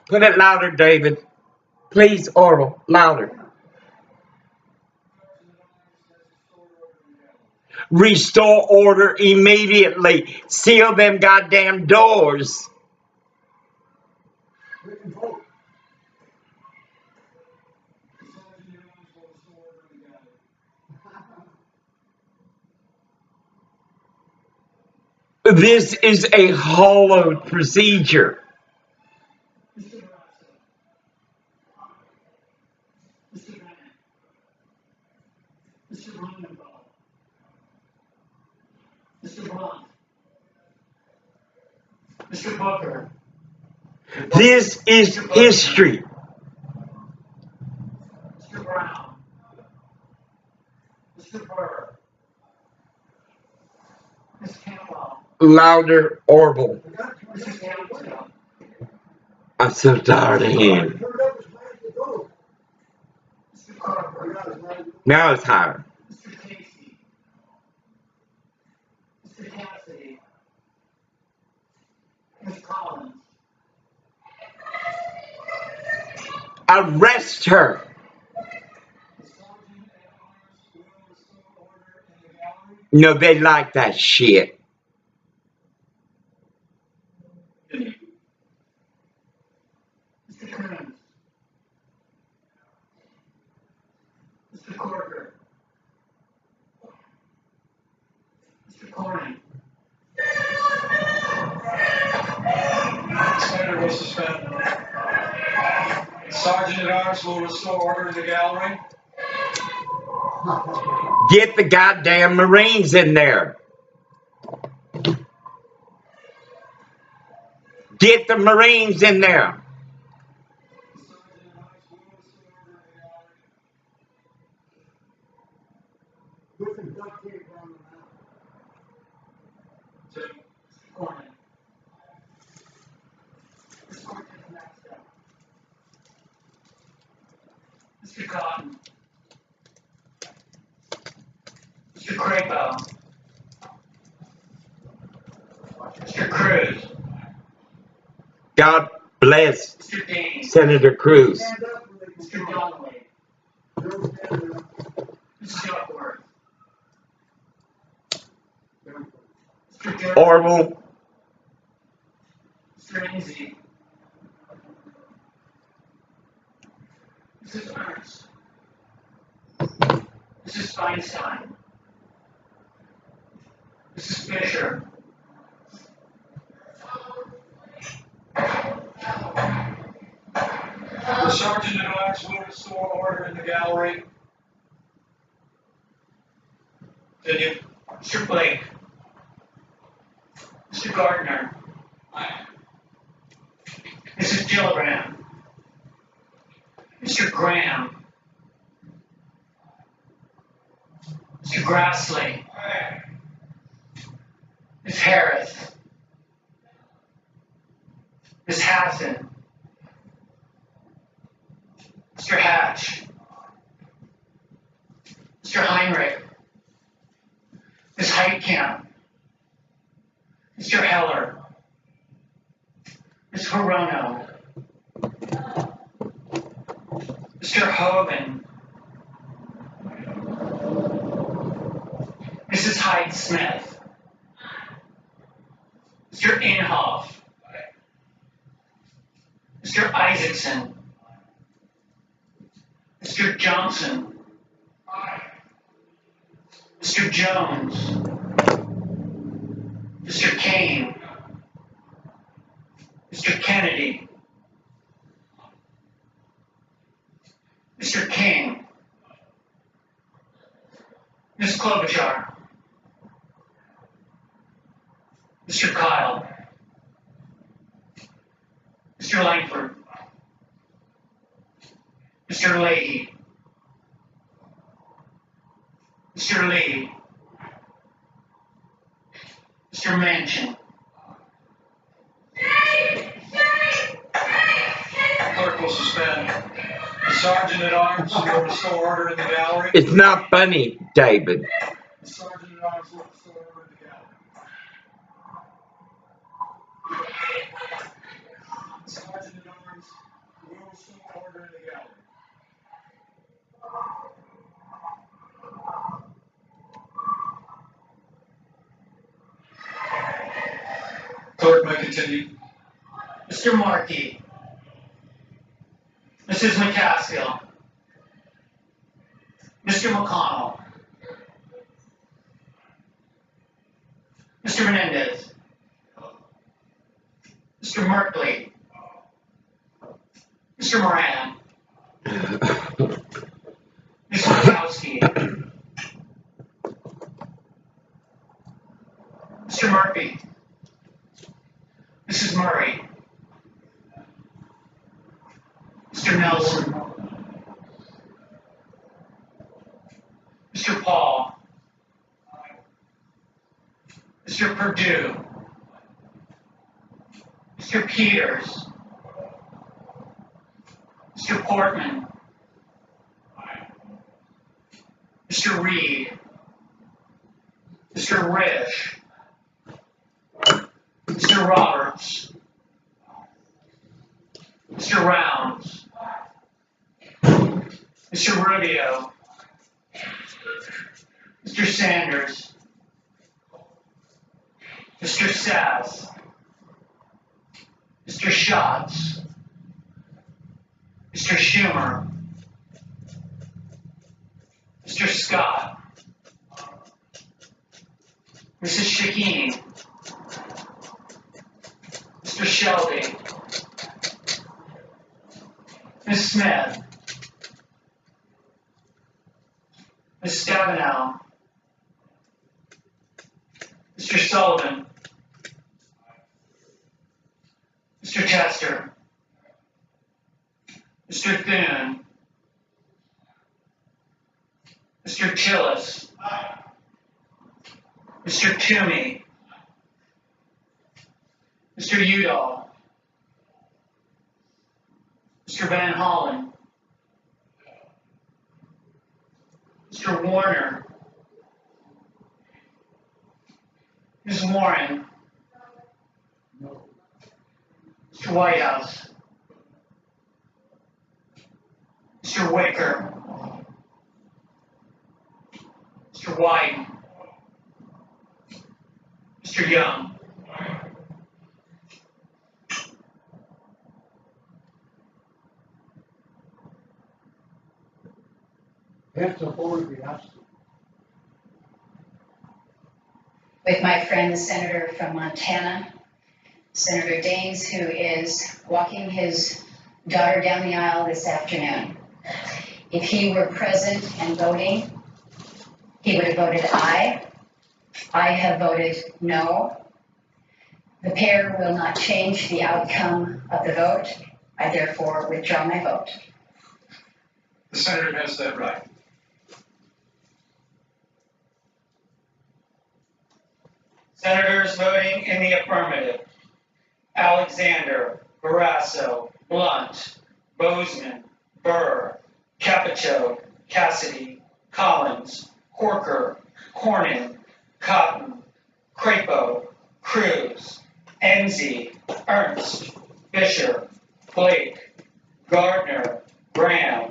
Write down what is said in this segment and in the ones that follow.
Put it louder, David. Please, Oral, louder. Restore order immediately. Seal them goddamn doors. This is a hollowed procedure. Mr. Booker. This is history. Mr. Brown. Mr. Burr. Ms. Campbell. Louder, Orville. Mrs. Hamilton. I'm so tired of him. Mr. Carver. Now it's higher. Mr. Casey. Mr. Cassidy. Ms. Collins. Arrest her. No, they like that shit. Mr. Coons. Mr. Corker. Mr. Corning. Senator will suspend. Sergeant at Arms will restore order in the gallery. Get the goddamn Marines in there. Get the Marines in there. Corning. Mr. Cotton. Mr. Crapo. Mr. Cruz. God bless Mr. Dean. Senator Cruz. Mr. Donnelly. Mr. Duckworth. Mr. Jones. Orville. Mr. Lindsay. Mrs. Ernst. Mrs. Feinstein. Mrs. Fisher. The Sergeant at Arms will restore order in the gallery. Continue. Mr. Blake. Mr. Gardner. Mrs. Gillibrand. Mr. Graham. Mr. Grassley. Ms. Harris. Ms. Hassan. Mr. Hatch. Mr. Heinrich. Ms. Heitkamp. Mr. Heller. Ms. Hirono. Mr. Hogan. Mrs. Hyde Smith. Mr. Inhofe. Mr. Isaacson. Mr. Johnson. Mr. Jones. Mr. Kane. Mr. Kennedy. Mr. King. Ms. Klobuchar. Mr. Kyle. Mr. Langford. Mr. Leahy. Mr. Lee. Mr. Manchin. Clerk will suspend. The Sergeant at Arms will restore order in the gallery. It's not funny, David. The Sergeant at Arms will restore order in the gallery. Sergeant at Arms We will restore order in the gallery. Clerk may continue. Mr. Markey, Mrs. McCaskill, Mr. McConnell, Mr. Menendez, Mr. Merkley, Mr. Moran, Ms. Wachowski, Mr. Murphy, Mrs. Murray, Mr. Nelson, Mr. Paul, Mr. Perdue, Mr. Peters, Mr. Portman, Mr. Reed, Mr. Risch, Mr. Roberts, Mr. Rounds, Mr. Rubio, Mr. Sanders, Mr. Sass, Mr. Schatz, Mr. Schumer, Mr. Scott, Mrs. Shaheen, Mr. Shelby, Ms. Smith, Ms. Stabenow, Mr. Sullivan, Mr. Chester, Mr. Thune, Mr. Tillis, Mr. Toomey, Mr. Udall, Mr. Van Hollen, Mr. Warner, Ms. Warren, Mr. Whitehouse, Mr. Wicker, Mr. Wyden, Mr. Young, with my friend, the senator from Montana, Senator Daines, who is walking his daughter down the aisle this afternoon. If he were present and voting, he would have voted aye. I have voted no. The pair will not change the outcome of the vote. I therefore withdraw my vote. The senator has that right. Senators voting in the affirmative: Alexander, Barrasso, Blunt, Bozeman, Burr, Capito, Cassidy, Collins, Corker, Cornyn, Cotton, Crapo, Cruz, Enzi, Ernst, Fisher, Blake, Gardner, Graham,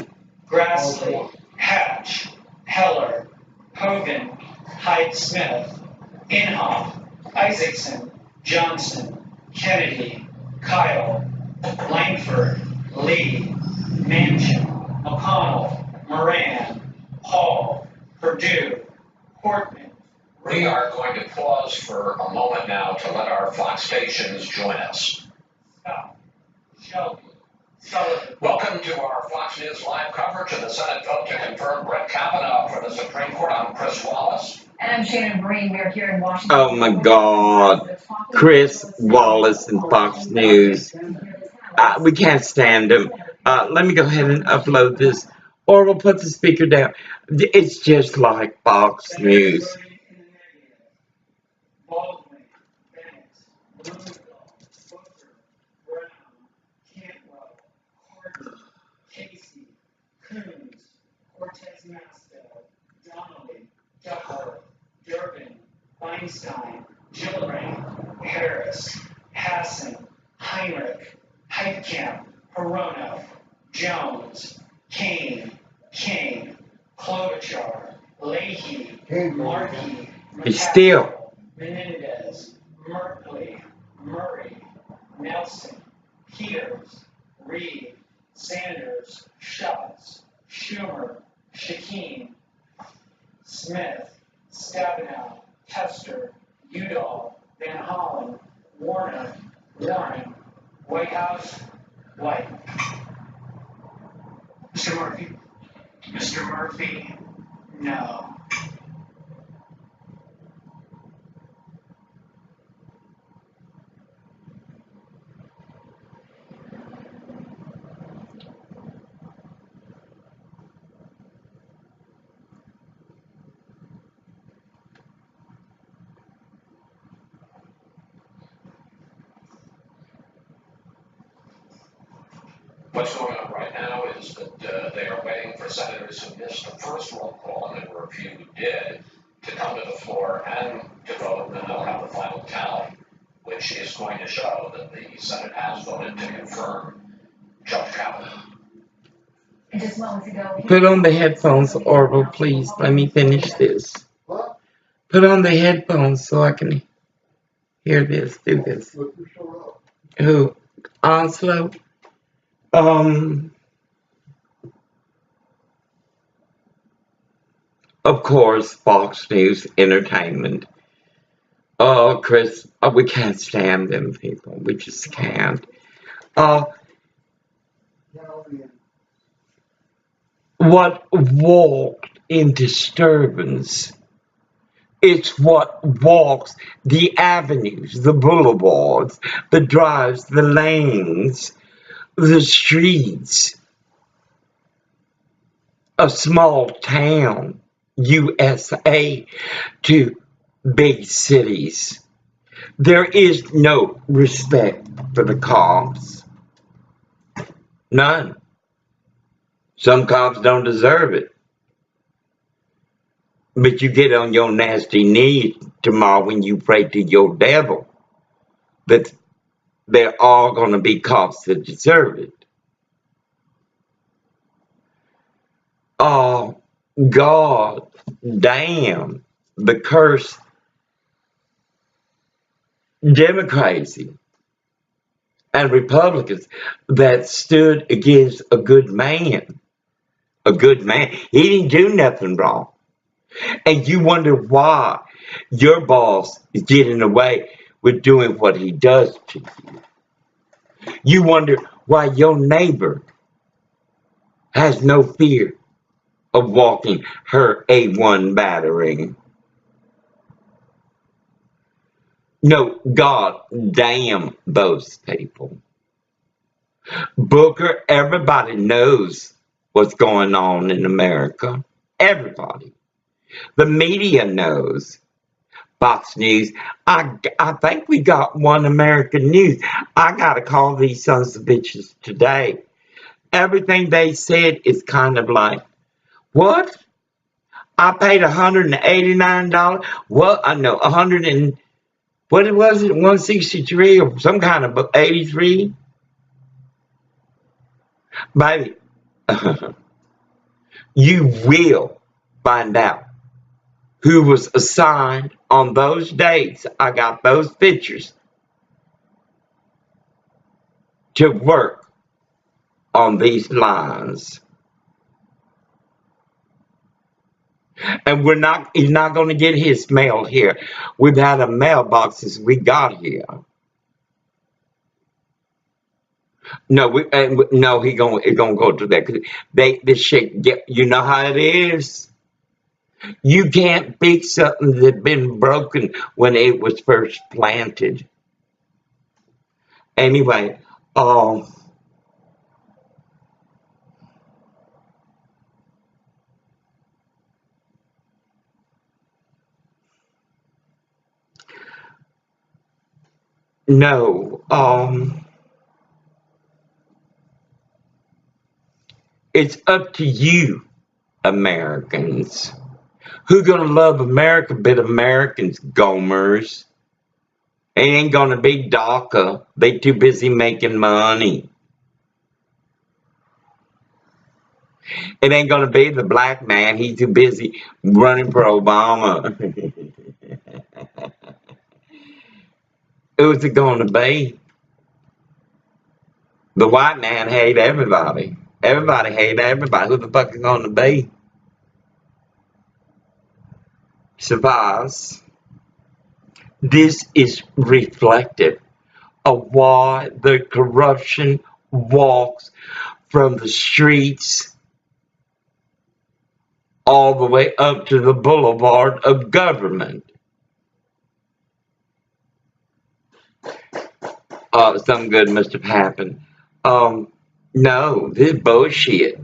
Grassley, Hatch, Heller, Hogan, Hyde-Smith, Inhofe, Isaacson, Johnson, Kennedy, Kyle, Langford, Lee, Manchin, McConnell, Moran, Hall, Perdue, Portman. We are going to pause for a moment now to let our Fox stations join us. Scott, Shelby, Sullivan. Welcome to our Fox News live coverage of the Senate vote to confirm Brett Kavanaugh for the Supreme Court. I'm Chris Wallace. And I'm Shannon Breen. We're here in Washington. Oh my God. Chris Wallace and Fox News. We can't stand them. Let me go ahead and upload this. Or we'll put the speaker down. It's just like Fox News. Senators voting in the negative: Baldwin, Bennett, Blumenthal, Booker, Brown, Cantwell, Carter, Casey, Coons, Cortez Masto, Donnelly, Duckworth, Durbin, Feinstein, Gillibrand, Harris, Hassan, Heinrich, Heitkamp, Hirono, Jones, Kane, King, Klobuchar, Leahy, Markey, Be still. McCaskill, Menendez, Merkley, Murray, Nelson, Peters, Reed, Sanders, Schatz, Schumer, Shakeen, Smith, Stabenow, Tester, Udall, Van Hollen, Warner, Whitehouse, White. Mr. Murphy. Mr. Murphy, no. What's going on right now is that they are waiting for senators who missed the first roll call, and there were a few who did, to come to the floor and to vote, and then they'll have the final tally, which is going to show that the Senate has voted to confirm Judge Kavanaugh. Just moments ago. Put on the headphones, Orville, please. Let me finish this. Put on the headphones so I can hear this. Do this. Who? Onslow? Of course, Fox News Entertainment. Oh, Chris, we can't stand them people. We just can't. What walked in disturbance, it's what walks the avenues, the boulevards, the drives, the lanes, the streets of small town USA to big cities. There is no respect for the cops. None. Some cops don't deserve it. But you get on your nasty knees tomorrow when you pray to your devil that they're all going to be cops that deserve it. Oh, God damn the cursed Democracy and Republicans that stood against a good man. A good man. He didn't do nothing wrong. And you wonder why your boss is getting away with doing what he does to you. You wonder why your neighbor has no fear of walking her A1 battering. No, God damn those people. Booker, everybody knows what's going on in America. Everybody. The media knows. Fox News. I think we got One American News. I got to call these sons of bitches today. Everything they said is kind of like, what? I paid $189. Well, I know 100 and what was it? 163 or some kind of 83. Baby, you will find out who was assigned on those dates. I got those pictures to work on these lines. And he's not going to get his mail here. We've had a mailbox since we got here. No, he gonna go to that. This shit, you know how it is. You can't fix something that's been broken when it was first planted. Anyway, no, it's up to you, Americans. Who gonna love America but Americans, Gomers? It ain't gonna be DACA. They too busy making money. It ain't gonna be the black man. He's too busy running for Obama. Who's it gonna be? The white man hate everybody. Everybody hate everybody. Who the fuck is gonna be? Surprise. This is reflective of why the corruption walks from the streets all the way up to the boulevard of government. Something good must have happened. No, this is bullshit.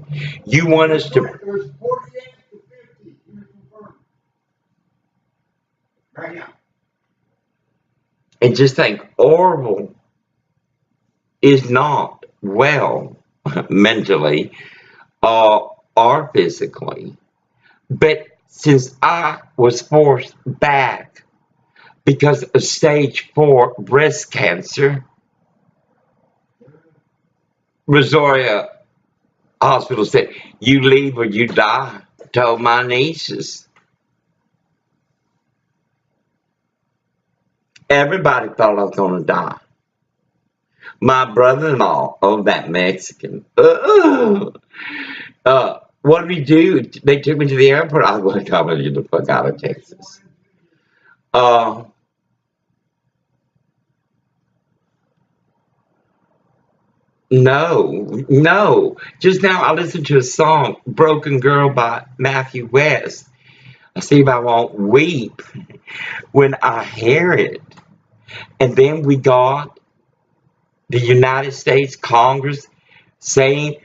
You want us to... It was 48 to 50. You confirmed. Right now. And just think, Orville is not well mentally or physically. But since I was forced back because of stage 4 breast cancer, Rosaria Hospital said, you leave or you die. Told my nieces. Everybody thought I was going to die. My brother-in-law, oh, that Mexican. What did we do? They took me to the airport. I was going to come you the fuck out of Texas. No. Just now I listened to a song, Broken Girl by Matthew West. I see if I won't weep when I hear it. And then we got the United States Congress saying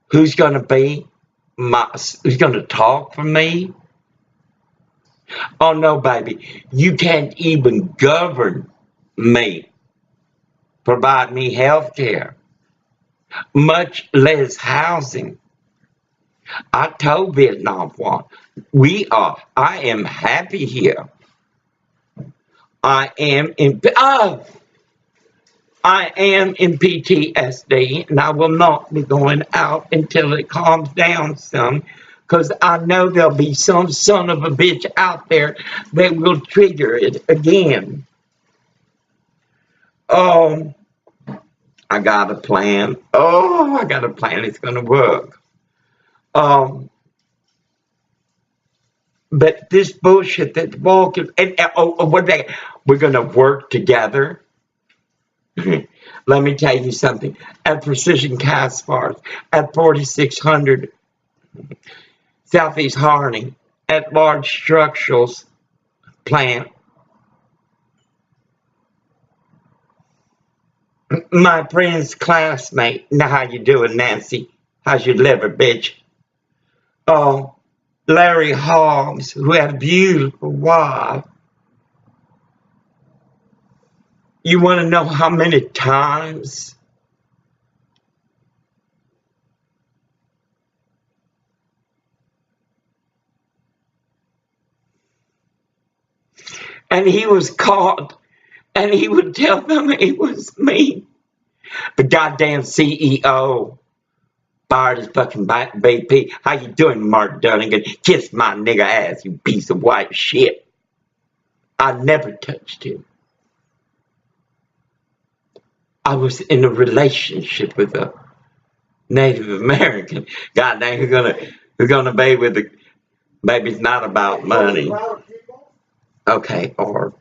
who's going to talk for me. Oh no, baby, you can't even govern me, provide me health care, much less housing. I told Vietnam War, I am happy here. I am in PTSD, and I will not be going out until it calms down some, because I know there'll be some son of a bitch out there that will trigger it again. Oh, I got a plan. Oh, I got a plan. It's going to work. But this bullshit that's walking, we're going to work together. Let me tell you something. At Precision Cast Parts, at 4600 Southeast Harney, at Large Structurals Plant, my friend's classmate. Now, how you doing, Nancy? How's your liver, bitch? Oh, Larry Hobbs, who had a beautiful wife. You want to know how many times and he was caught, and he would tell them it was me. The goddamn CEO fired his fucking BP. How you doing, Mark Dunnigan? Kiss my nigga ass, you piece of white shit. I never touched him. I was in a relationship with a Native American. Goddamn, who's gonna be with the... Maybe it's not about money. Okay, or...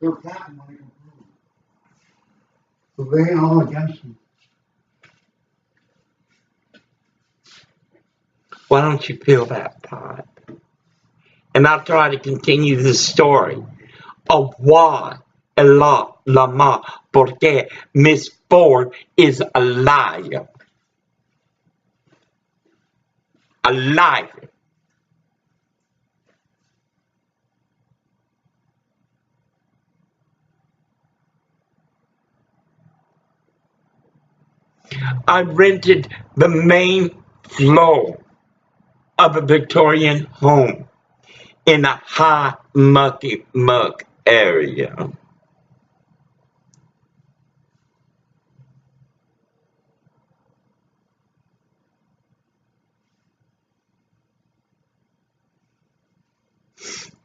They're counting when they can prove it. So they ain't all against them. Why don't you fill that pipe? And I'll try to continue this story of why Allah, Lama, porque Miss Ford is a liar. A liar. I rented the main floor of a Victorian home in a high mucky muck area.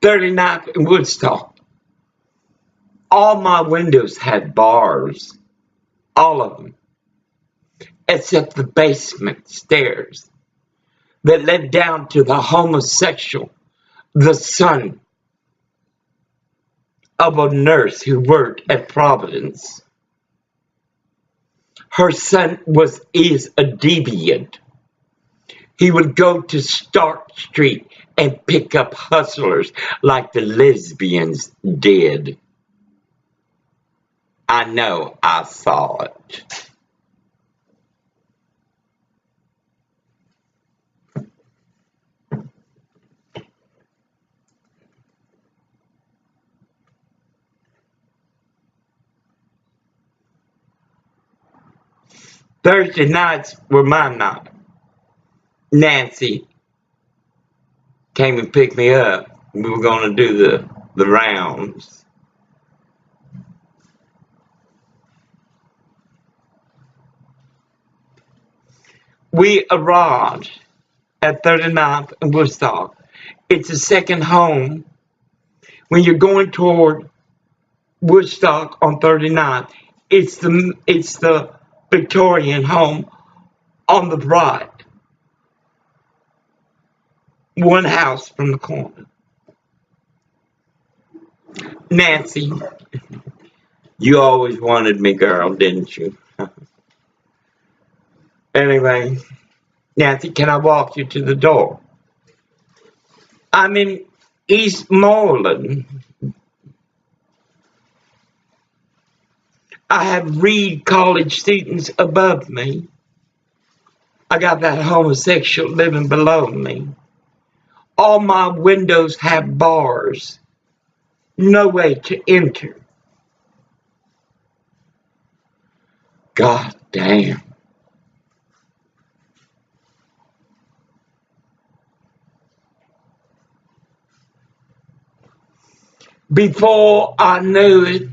39th and Woodstock. All my windows had bars. All of them. Except the basement stairs that led down to the homosexual, the son of a nurse who worked at Providence. Her son is a deviant. He would go to Stark Street and pick up hustlers like the lesbians did. I know, I saw it. Thursday nights were my night. Nancy came and picked me up. We were going to do the rounds. We arrived at 39th and Woodstock. It's a second home. When you're going toward Woodstock on 39th, it's the Victorian home on the right. One house from the corner. Nancy, you always wanted me, girl, didn't you? Anyway, Nancy, can I walk you to the door? I'm in Eastmoreland. I have Reed College students above me. I got that homosexual living below me. All my windows have bars. No way to enter. God damn. Before I knew it,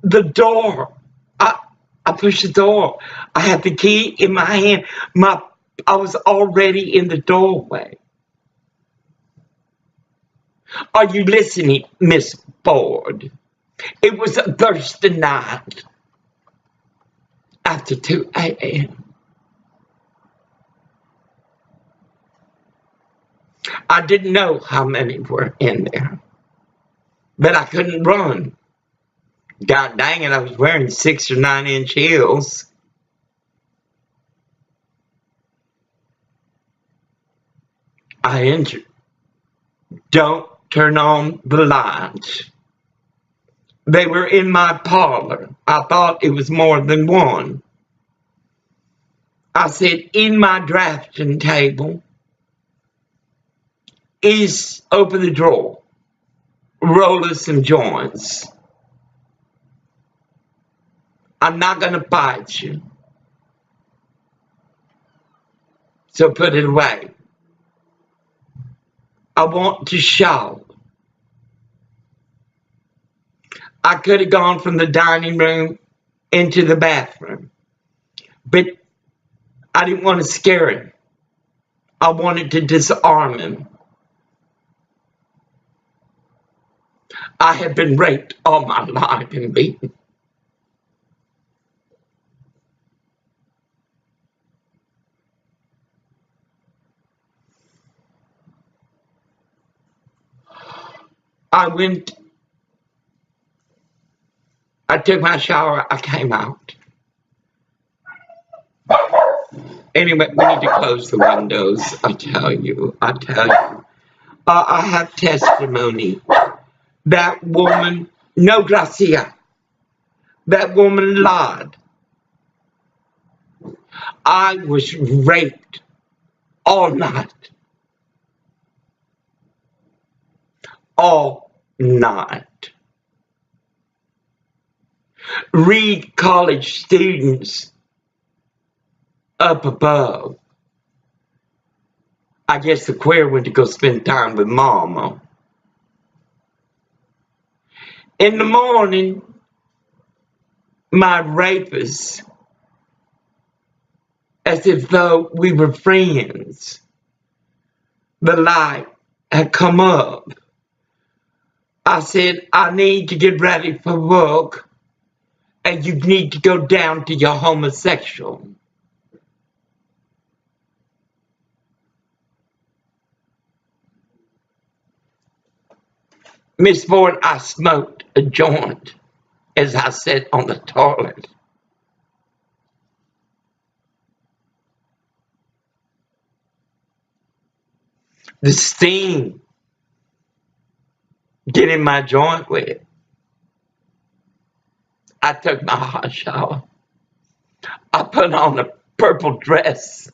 the door, I pushed the door. I had the key in my hand. I was already in the doorway. Are you listening, Miss Ford? It was a Thursday night after 2 a.m. I didn't know how many were in there, but I couldn't run. God dang it, I was wearing 6 or 9 inch heels. I entered. Don't turn on the lights. They were in my parlor. I thought it was more than one. I said, in my drafting table is, open the drawer, roll us some joints. I'm not going to fight you. So put it away. I want to shower. I could have gone from the dining room into the bathroom, but I didn't want to scare him. I wanted to disarm him. I have been raped all my life and beaten. I took my shower, I came out. Anyway, we need to close the windows, I tell you. I have testimony. That woman, no gracia, that woman lied. I was raped all night. All night. Reed College students up above. I guess the queer went to go spend time with Mama. In the morning, my rapist, as if though we were friends, the light had come up. I said, I need to get ready for work, and you need to go down to your homosexual. Miss Ford, I smoked a joint as I sat on the toilet. The steam getting my joint wet. I took my hot shower. I put on a purple dress,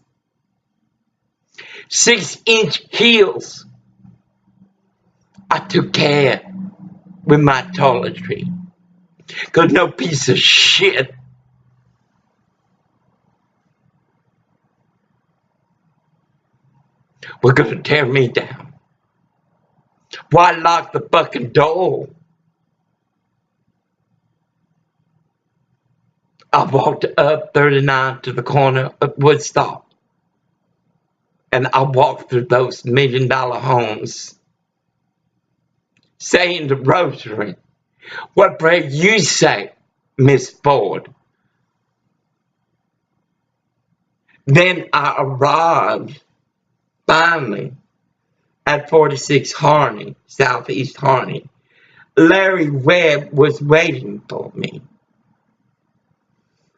6-inch heels. I took care with my toiletry, because no piece of shit was going to tear me down. Why lock the fucking door? I walked up 39 to the corner of Woodstock, and I walked through those $1 million homes, saying the rosary. What prayer you say, Miss Ford? Then I arrived, finally, at 46 Harney, Southeast Harney. Larry Webb was waiting for me.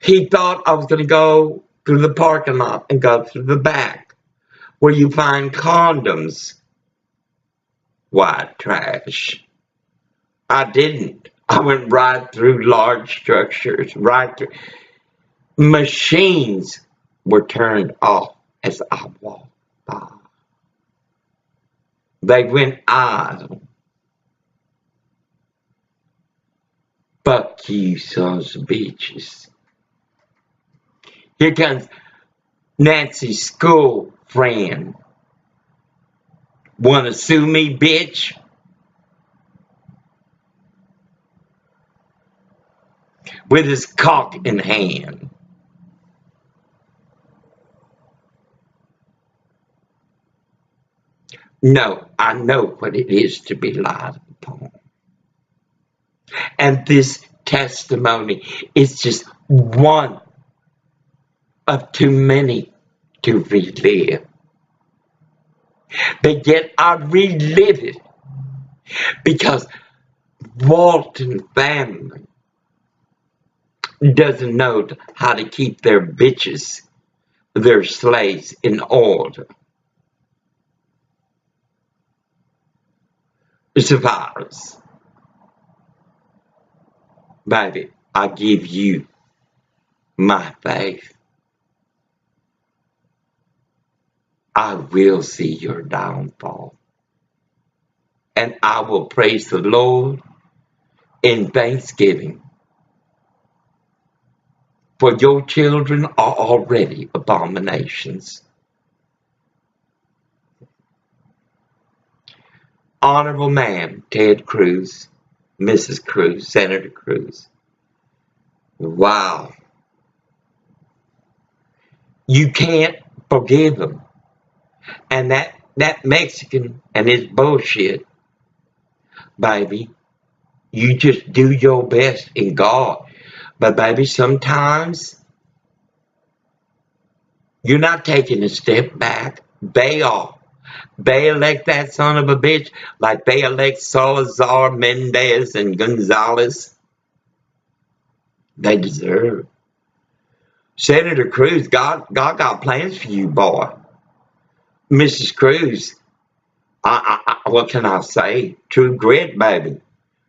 He thought I was going to go through the parking lot and go through the back, where you find condoms. White trash. I didn't. I went right through large structures, right through. Machines were turned off as I walked by. They went idle. Fuck you, sons of bitches. Here comes Nancy's school friend. Wanna sue me, bitch? With his cock in hand. No, I know what it is to be lied upon. And this testimony is just one of too many to relive. But yet I relive it because Walton family doesn't know how to keep their bitches, their slaves, in order. It's a virus. Baby, I give you my faith. I will see your downfall. And I will praise the Lord in thanksgiving. For your children are already abominations. Honorable man, Ted Cruz, Mrs. Cruz, Senator Cruz. Wow. You can't forgive them. And that Mexican and his bullshit, baby, you just do your best in God. But baby, sometimes you're not taking a step back. Bail. They elect that son of a bitch like they elect Salazar, Mendez, and Gonzalez. They deserve. Senator Cruz, God got plans for you, boy. Mrs. Cruz, what can I say? True grit, baby.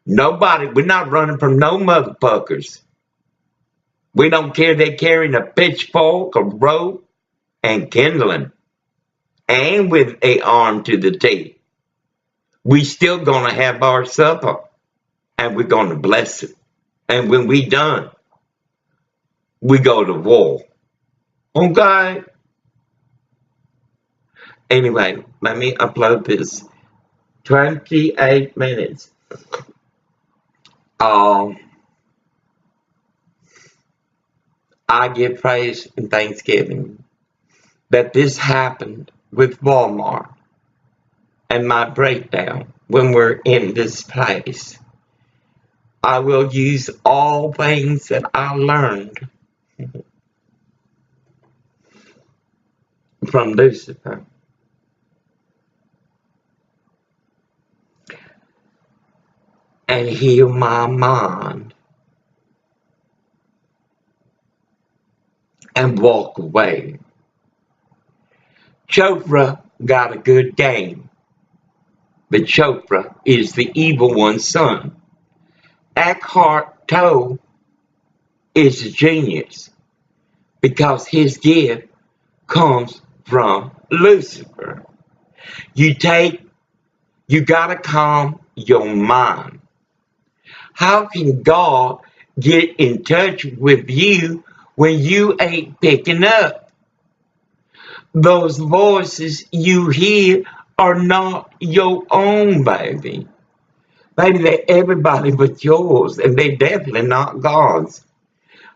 Nobody, we're not running from no motherfuckers. We don't care if they're carrying a pitchfork, a rope, and kindling, and with a arm to the teeth. We still gonna have our supper, and we're gonna bless it. And when we done, we go to war. Okay? Anyway, let me upload this. 28 minutes. I give praise and thanksgiving that this happened with Walmart. and my breakdown when we're in this place. I will use all things that I learned from Lucifer. And heal my mind and walk away. Chopra got a good game, but Chopra is the evil one's son. Eckhart Tolle is a genius because his gift comes from Lucifer. You gotta calm your mind. How can God get in touch with you when you ain't picking up? Those voices you hear are not your own, baby. Baby, they're everybody but yours, and they're definitely not God's.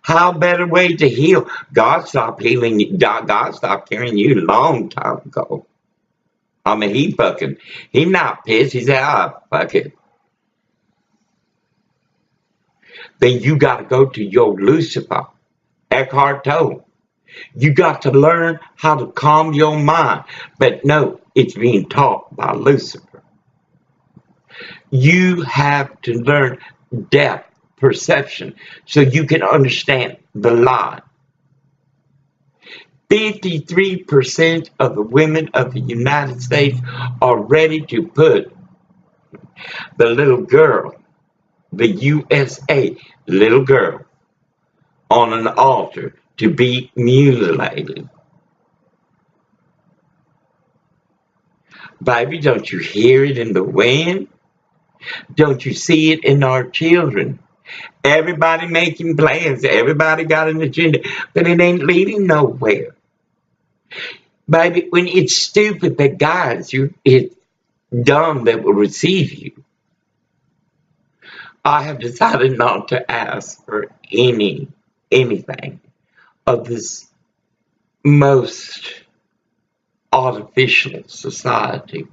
How better way to heal? God stopped healing you. God stopped carrying you a long time ago. I mean, he not pissed. He said, fuck it. Then you got to go to your Lucifer, Eckhart Tolle. You got to learn how to calm your mind. But no, it's being taught by Lucifer. You have to learn depth perception so you can understand the lie. 53% of the women of the United States are ready to put the little girl, the USA little girl, on an altar to be mutilated. Baby, don't you hear it in the wind? Don't you see it in our children? Everybody making plans. Everybody got an agenda, but it ain't leading nowhere. Baby, when it's stupid that guides you, it's dumb that will receive you. I have decided not to ask for anything of this most artificial society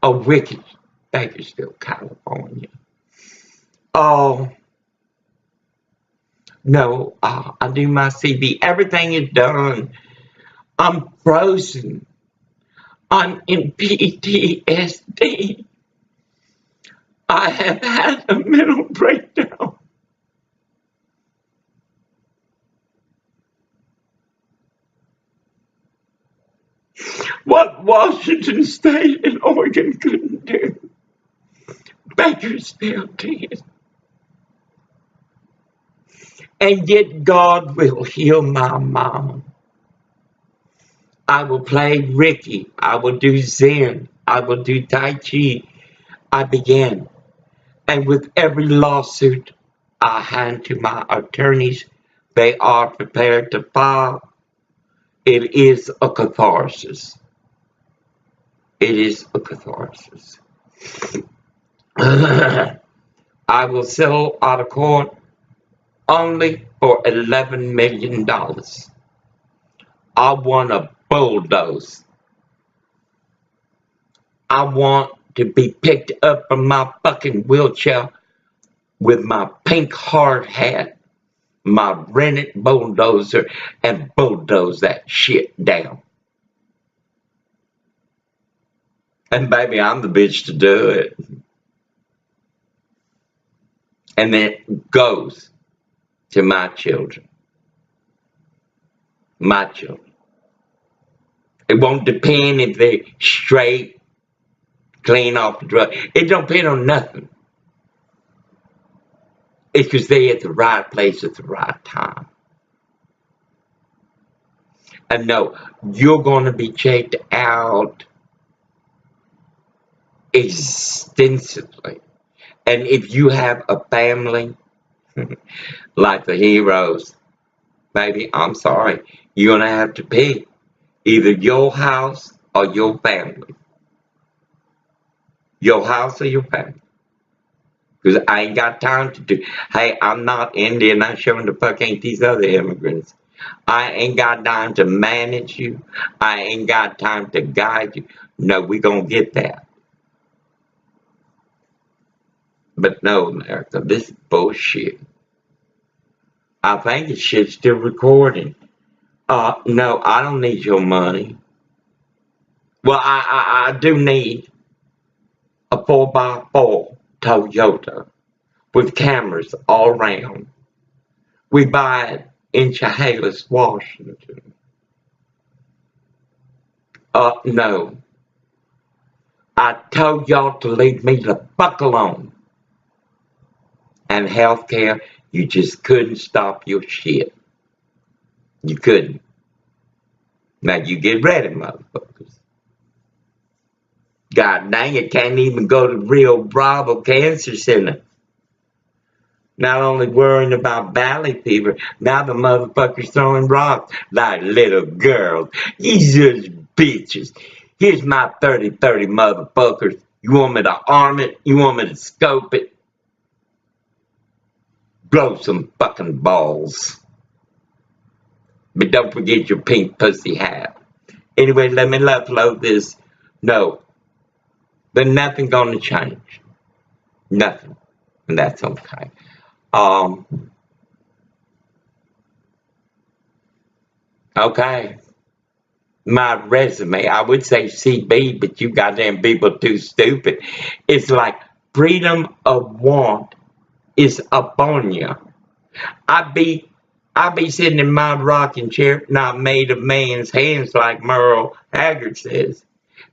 of wicked Bakersfield, California. Oh, no, I do my CV. Everything is done. I'm frozen. I'm in PTSD. I have had a mental breakdown. What Washington State and Oregon couldn't do, Bakersfield did. And yet God will heal my mom. I will play Ricky. I will do Zen. I will do Tai Chi. I began. And with every lawsuit I hand to my attorneys, they are prepared to file. It is a catharsis. It is a catharsis. I will settle out of court only for $11 million. I want to bulldoze. I want to be picked up from my fucking wheelchair with my pink hard hat, my rented bulldozer, and bulldoze that shit down. And baby, I'm the bitch to do it. And then it goes to my children. My children. It won't depend if they're straight, clean off the drug. It don't depend on nothing. It's because they're at the right place at the right time. And no, you're going to be checked out extensively. And if you have a family like the heroes, baby, I'm sorry, you're going to have to pick either your house or your family. Your house or your family. Because I ain't got time to do. Hey, I'm not Indian. I'm showing the fuck ain't these other immigrants. I ain't got time to manage you. I ain't got time to guide you. No, we're going to get that. But no, America, this is bullshit. I think this shit's still recording. No, I don't need your money. Well, I do need a 4x4 Toyota with cameras all around. We buy it in Chehalis, Washington. No. I told y'all to leave me the fuck alone. And healthcare, you just couldn't stop your shit. You couldn't. Now you get ready, motherfuckers. God dang it, can't even go to Rio Bravo Cancer Center. Not only worrying about valley fever, now the motherfuckers throwing rocks like little girls. You just bitches. Here's my 30-30 motherfuckers. You want me to arm it? You want me to scope it? Blow some fucking balls. But don't forget your pink pussy hat. Anyway, let me upload this. No. But nothing gonna change. Nothing. And that's okay. Okay. My resume, I would say CB, but you goddamn people too stupid. It's like freedom of want is upon you. I be sitting in my rocking chair, not made of man's hands, like Merle Haggard says,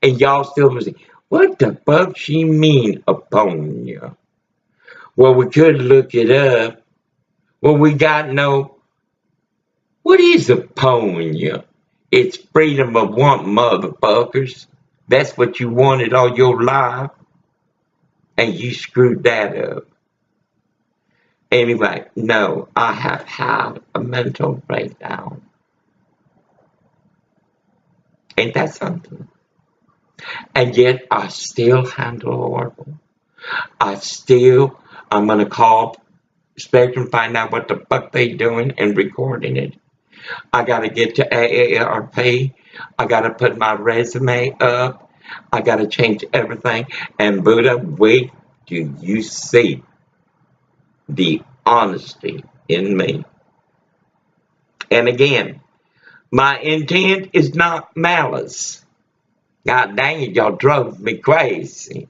and y'all still say, what the fuck she mean upon you? Well, we could look it up. Well, we got no. What is upon you? It's freedom of want, motherfuckers. That's what you wanted all your life. And you screwed that up. Anyway, no, I have had a mental breakdown. Ain't that something? And yet I still handle horrible. I'm gonna call Spectrum, find out what the fuck they doing and recording it. I gotta get to AARP. I gotta put my resume up. I gotta change everything. And Buddha, wait till you see the honesty in me. And again, my intent is not malice. God dang it, y'all drove me crazy.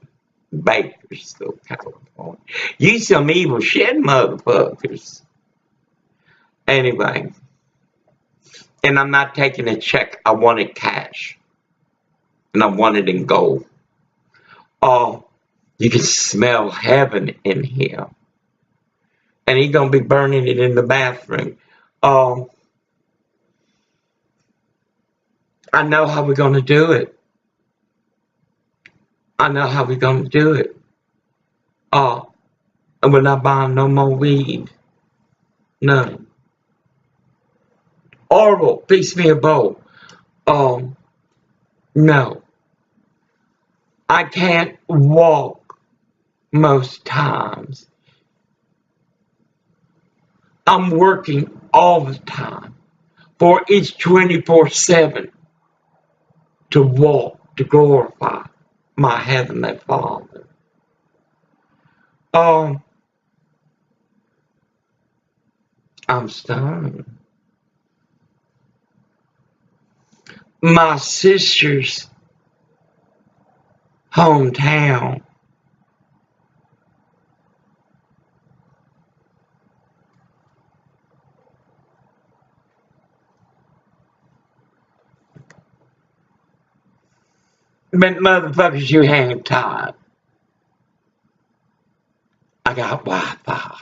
Bakersfield, California. You some evil shit, motherfuckers. Anyway. And I'm not taking a check. I want it cash. And I want it in gold. Oh, you can smell heaven in here. And he's going to be burning it in the bathroom. Oh, I know how we're going to do it. I know how we're going to do it. Oh, and we're not buying no more weed. No. Orville, fix me a bowl. No. I can't walk most times. I'm working all the time. For it's 24/7 to walk, to glorify my Heavenly Father. I'm stunned. My sister's hometown. But motherfuckers, you hang tight. I got Wi-Fi.